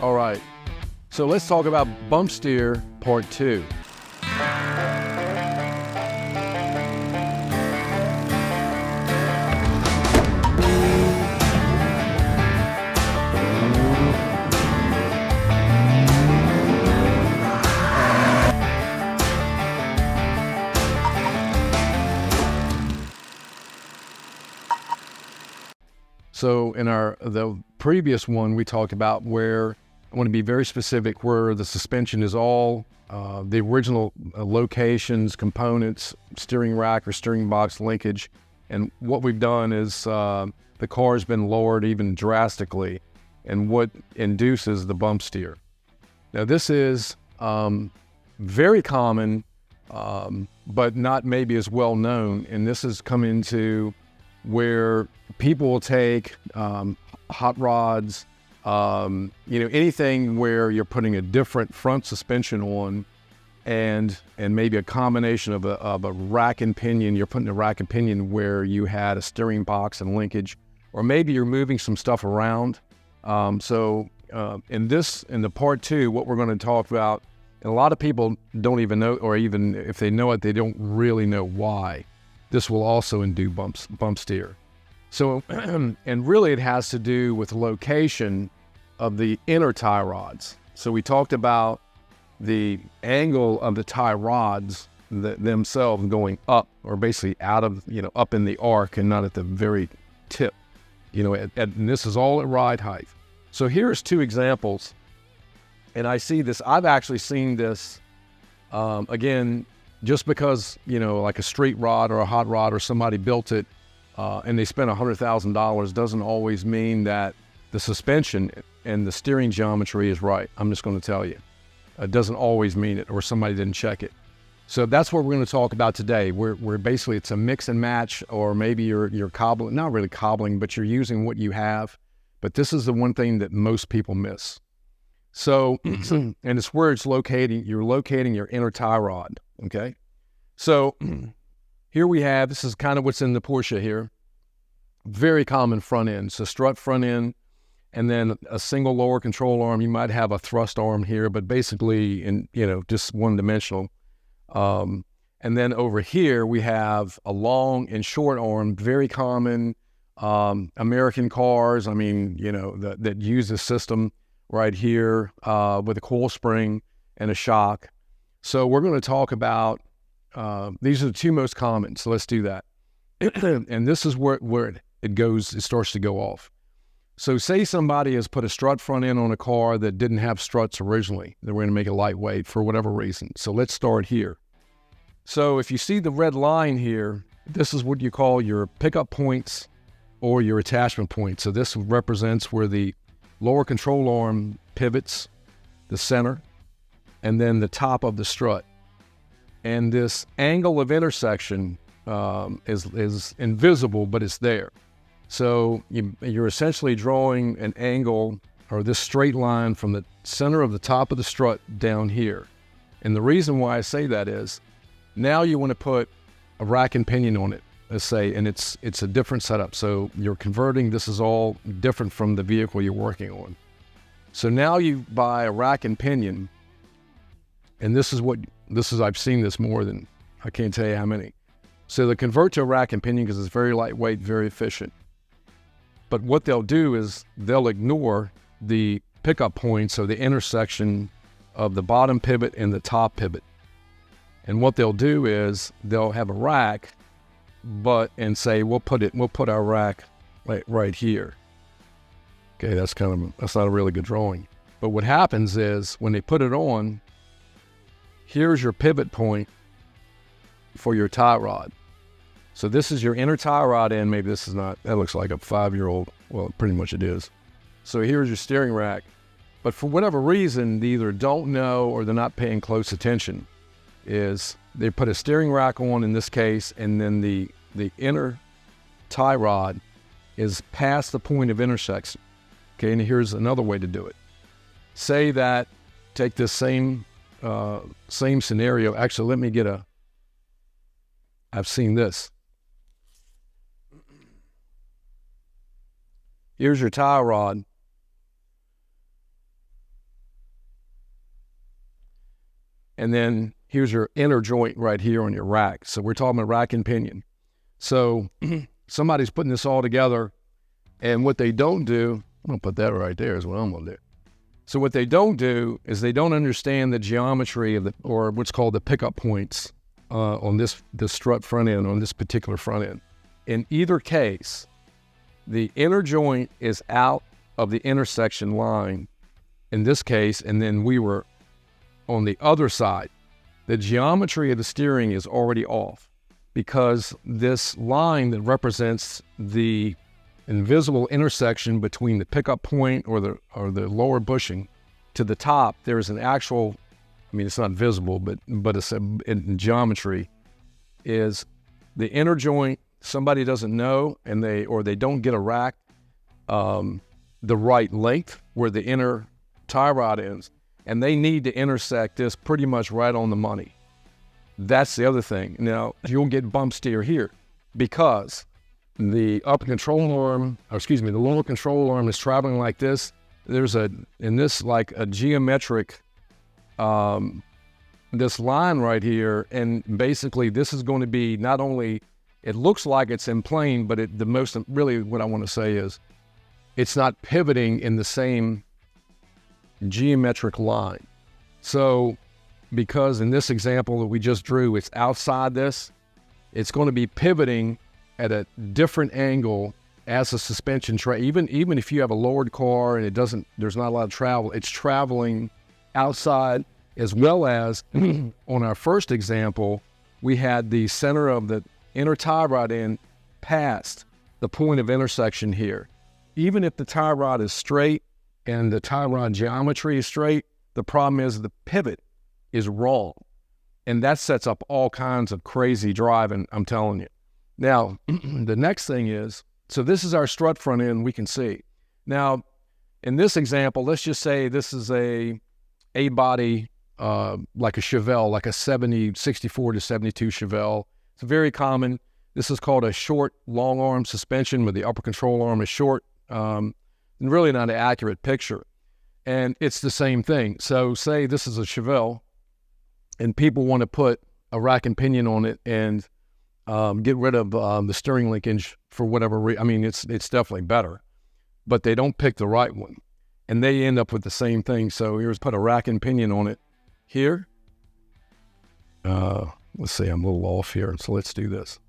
All right, so let's talk about bump steer part 2. So in the previous one, we talked about where, I want to be very specific, where the suspension is all the original locations, components, steering rack or steering box linkage. And what we've done is the car has been lowered even drastically, and what induces the bump steer. Now this is very common, but not maybe as well known. And this has come into where people will take hot rods, anything where you're putting a different front suspension on, and maybe a combination of a rack and pinion. You're putting a rack and pinion where you had a steering box and linkage, or maybe you're moving some stuff around. In the part 2, what we're going to talk about, and a lot of people don't even know, or even if they know it, they don't really know why. This will also induce bump steer. So, and really it has to do with location of the inner tie rods. So we talked about the angle of the tie rods themselves going up, or basically out of, up in the arc and not at the very tip, and this is all at ride height. So here's 2 examples. And I see this, I've actually seen this, again, just because, like a straight rod or a hot rod or somebody built it and they spent $100,000 doesn't always mean that the suspension and the steering geometry is right. I'm just going to tell you. It doesn't always mean it, or somebody didn't check it. So that's what we're going to talk about today. We're basically, it's a mix and match, or maybe you're cobbling, not really cobbling, but you're using what you have. But this is the one thing that most people miss. So, and it's where it's locating, you're locating your inner tie rod. Okay, so here we have, this is kind of what's in the Porsche here. Very common front end, so strut front end, and then a single lower control arm. You might have a thrust arm here, but basically just one-dimensional. And then over here we have a long and short arm, very common. American cars, that use this system right here with a coil spring and a shock. So we're going to talk about, these are the 2 most common, so let's do that. And this is where it starts to go off. So say somebody has put a strut front end on a car that didn't have struts originally. They were going to make it lightweight for whatever reason. So let's start here. So if you see the red line here, this is what you call your pickup points or your attachment points. So this represents where the lower control arm pivots, the center, and then the top of the strut. And this angle of intersection is invisible, but it's there. So you're essentially drawing an angle, or this straight line from the center of the top of the strut down here. And the reason why I say that is, now you want to put a rack and pinion on it, let's say, and it's a different setup. So you're converting, this is all different from the vehicle you're working on. So now you buy a rack and pinion, and I've seen this more than, I can't tell you how many. So they convert to a rack and pinion because it's very lightweight, very efficient. But what they'll do is they'll ignore the pickup points, so the intersection of the bottom pivot and the top pivot. And what they'll do is they'll have a rack, and say, we'll put our rack right here. Okay, that's not a really good drawing. But what happens is when they put it on, here's your pivot point for your tie rod. So this is your inner tie rod end. Maybe this is not, that looks like a 5-year-old. Well, pretty much it is. So here's your steering rack. But for whatever reason, they either don't know or they're not paying close attention, is they put a steering rack on in this case, and then the inner tie rod is past the point of intersection. Okay, and here's another way to do it. Say that, take this same scenario. Actually, let me I've seen this. Here's your tie rod. and then here's your inner joint right here on your rack. So we're talking about rack and pinion. So somebody's putting this all together, and what they don't do, I'm gonna put that right there is what I'm gonna do. So what they don't do is they don't understand the geometry of or what's called the pickup points on this strut front end, on this particular front end. In either case, the inner joint is out of the intersection line in this case, and then we were on the other side. The geometry of the steering is already off because this line that represents the invisible intersection between the pickup point or the lower bushing to the top, there's an actual, I mean, it's not visible, but it's in geometry, is the inner joint. Somebody doesn't know, and they don't get a rack the right length where the inner tie rod ends, and they need to intersect this pretty much right on the money. That's the other thing. Now, you'll get bump steer here because the upper control arm, the lower control arm is traveling like this. There's like a geometric, this line right here, and basically this is going to be not only, it looks like it's in plane, but really what I want to say is it's not pivoting in the same geometric line. So because in this example that we just drew, it's outside this, it's going to be pivoting at a different angle as a suspension tray. Even if you have a lowered car and there's not a lot of travel, it's traveling outside, as well as on our first example, we had the center of the inner tie rod end past the point of intersection here. Even if the tie rod is straight and the tie rod geometry is straight, the problem is the pivot is wrong. And that sets up all kinds of crazy driving, I'm telling you. Now, the next thing is, so this is our strut front end we can see. Now, in this example, let's just say this is a body, like a Chevelle, like a 64 to 72 Chevelle. It's very common. This is called a short long arm suspension where the upper control arm is short. And really not an accurate picture. And it's the same thing. So say this is a Chevelle and people want to put a rack and pinion on it and get rid of the steering linkage for whatever reason. I mean, it's definitely better, but they don't pick the right one and they end up with the same thing. So here's put a rack and pinion on it here. Let's see, I'm a little off here. So let's do this.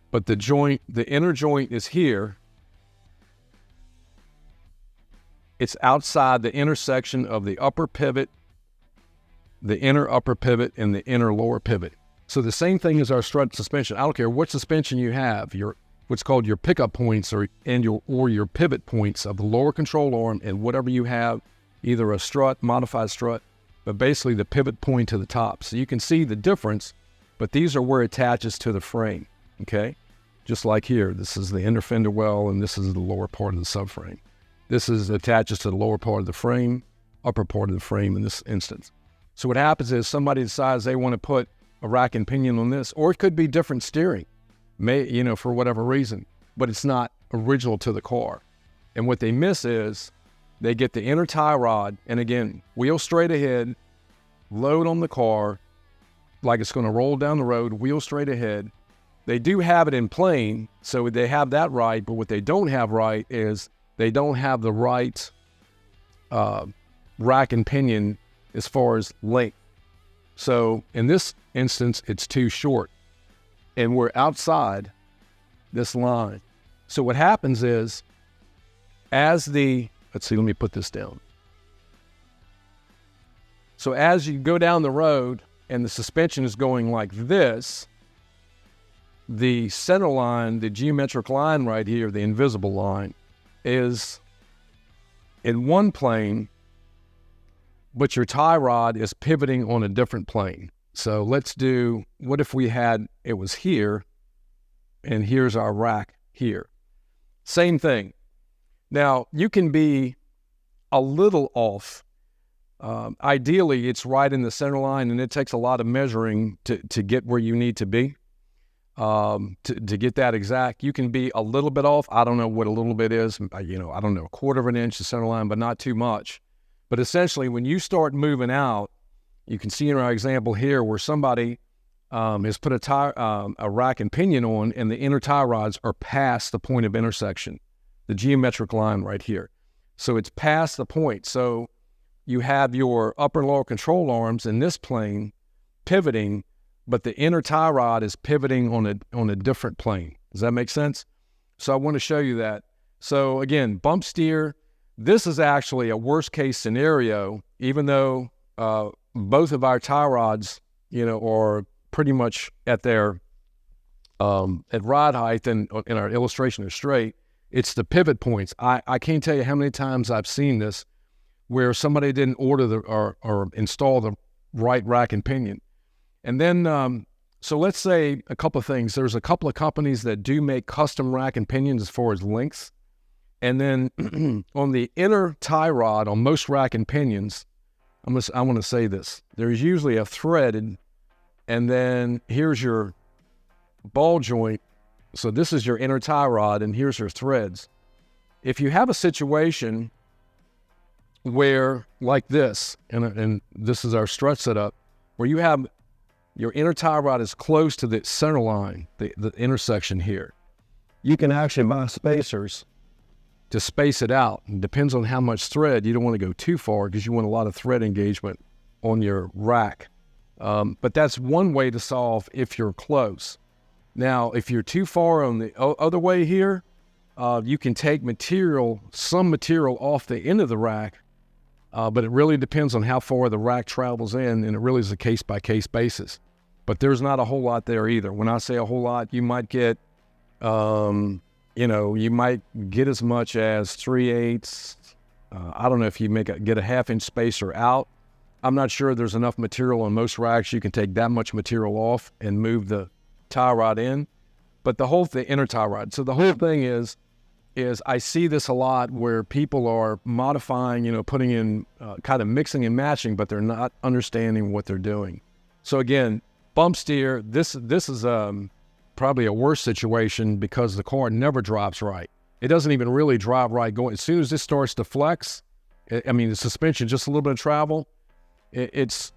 But the inner joint is here. It's outside the intersection of the upper pivot, the inner upper pivot, and the inner lower pivot. So the same thing as our strut suspension. I don't care what suspension you have, what's called your pickup points or your pivot points of the lower control arm and whatever you have, either a strut, modified strut, but basically the pivot point to the top. So you can see the difference, but these are where it attaches to the frame, okay? Just like here, this is the inner fender well, and this is the lower part of the subframe. This attaches to the lower part of the frame, upper part of the frame in this instance. So what happens is somebody decides they want to put a rack and pinion on this, or it could be different steering, for whatever reason, but it's not original to the car. And what they miss is they get the inner tie rod, and again, wheel straight ahead, load on the car, like it's going to roll down the road, wheel straight ahead. They do have it in plane, so they have that right, but what they don't have right is they don't have the right rack and pinion as far as length. So in this instance, it's too short, and we're outside this line. So what happens is, let's see, let me put this down. So as you go down the road and the suspension is going like this, the center line, the geometric line right here, the invisible line, is in one plane, but your tie rod is pivoting on a different plane. So what if it was here, and here's our rack here. Same thing. Now, you can be a little off. Ideally, it's right in the center line, and it takes a lot of measuring to get where you need to be. To get that exact. You can be a little bit off. I don't know what a little bit is. I don't know, 1/4 of an inch the center line, but not too much. But essentially, when you start moving out, You can see in our example here where somebody has put a rack and pinion on, and the inner tie rods are past the point of intersection, the geometric line right here. So it's past the point. So you have your upper and lower control arms in this plane pivoting, but the inner tie rod is pivoting on a different plane. Does that make sense? So I want to show you that. So again, bump steer, this is actually a worst case scenario, even though both of our tie rods, are pretty much at their at rod height, and in our illustration are straight. It's the pivot points. I can't tell you how many times I've seen this where somebody didn't order or install the right rack and pinion. And then, so let's say a couple of things. There's a couple of companies that do make custom rack and pinions as far as lengths. And then on the inner tie rod on most rack and pinions, I want to say this. There's usually a threaded, and then here's your ball joint. So this is your inner tie rod, and here's your threads. If you have a situation where, like this, and this is our strut setup, where you have your inner tie rod is close to the center line, the intersection here, you can actually buy spacers to space it out. It depends on how much thread. You don't want to go too far because you want a lot of thread engagement on your rack. But that's one way to solve if you're close. Now, if you're too far on the other way here, you can take some material off the end of the rack, but it really depends on how far the rack travels in, and it really is a case-by-case basis. But there's not a whole lot there either. When I say a whole lot, you might get, you might get as much as 3/8. I don't know if you get a 1/2-inch spacer out. I'm not sure there's enough material on most racks. You can take that much material off and move the tie rod in, but the inner tie rod. So the whole thing is I see this a lot where people are modifying, putting in, kind of mixing and matching, but they're not understanding what they're doing. So again, bump steer, this is probably a worse situation because the car never drops right. It doesn't even really drive right going. As soon as this starts to flex, the suspension, just a little bit of travel, it's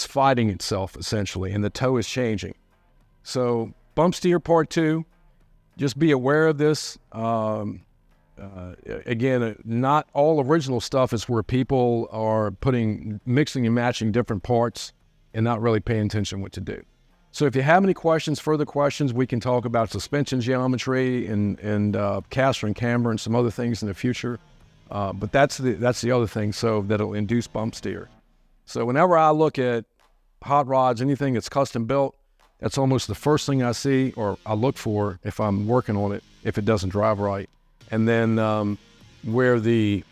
fighting itself essentially, and the toe is changing. So bump steer part 2, just be aware of this. Again, not all original stuff is where people are mixing and matching different parts and not really paying attention what to do. So if you have any further questions, we can talk about suspension geometry and caster and camber and some other things in the future. But that's the other thing, so that'll induce bump steer. So whenever I look at hot rods, anything that's custom built, that's almost the first thing I see or I look for if I'm working on it, if it doesn't drive right. And then where the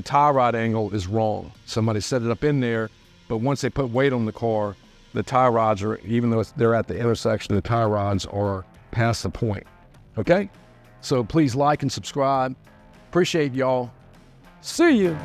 tie rod angle is wrong. Somebody set it up in there, but once they put weight on the car, the tie rods are, even though they're at the intersection, the tie rods are past the point. Okay? So please like and subscribe. Appreciate y'all. See you.